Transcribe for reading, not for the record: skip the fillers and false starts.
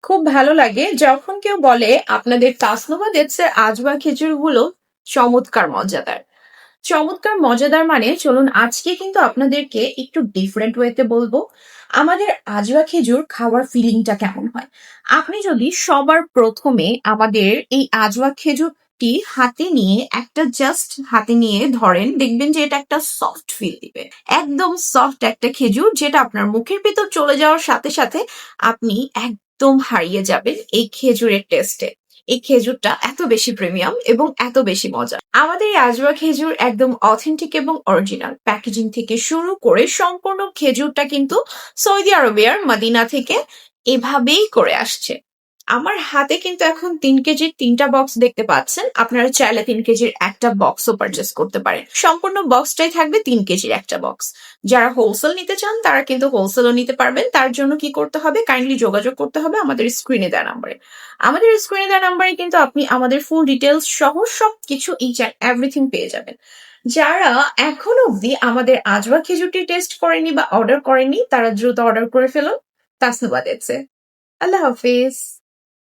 খুব ভালো লাগে যখন কেউ বলে আপনাদের তাসনুভা ডেটসের আজওয়া খেজুরগুলো চমৎকার মজাদার। চমৎকার মজাদার মানে চলুন আজকে কিন্তু আপনাদেরকে একটু ডিফারেন্ট ওয়েতে বলবো আমাদের আজওয়া খেজুর খাওয়ার ফিলিংটা কেমন হয়। আপনি যদি সবার প্রথমে আমাদের এই আজওয়া খেজুরটি হাতে নিয়ে হাতে নিয়ে ধরেন, দেখবেন যে এটা একটা সফট ফিল দিবে। একদম সফট একটা খেজুর, যেটা আপনার মুখের ভিতর চলে যাওয়ার সাথে সাথে আপনি একদম হারিয়ে যাবেন এই খেজুরের টেস্টে। এই খেজুরটা এত বেশি প্রিমিয়াম এবং এত বেশি মজা। আমাদের এই আজওয়া খেজুর একদম অথেন্টিক এবং অরিজিনাল। প্যাকেজিং থেকে শুরু করে সম্পূর্ণ খেজুরটা কিন্তু সৌদি আরবের মদিনা থেকে এভাবেই করে আসছে। আমার হাতে কিন্তু এখন 3 কেজির 3টা বক্স দেখতে পাচ্ছেন। আপনারা চাইলে 3 কেজির একটা বক্সও পারচেস করতে পারেন। সম্পূর্ণ বক্সটাই থাকবে 3 কেজির একটা বক্স। যারা হোলসেল নিতে চান তারা কিন্তু হোলসেলও নিতে পারবেন। তার জন্য কি করতে হবে, কাইন্ডলি যোগাযোগ করতে হবে আমাদের স্ক্রিনে দেওয়া নাম্বারে। আমাদের স্ক্রিনে দেওয়া নাম্বারে কিন্তু আপনি আমাদের ফুল ডিটেলস সহ সবকিছু ইচ অ্যান্ড এভরিথিং পেয়ে যাবেন। যারা এখনো অবধি আমাদের আজওয়া খেজুরটি টেস্ট করেনি বা অর্ডার করেনি তারা দ্রুত অর্ডার করে ফেলুন তাসনুভা ডেটসে। আল্লাহ হাফিজ।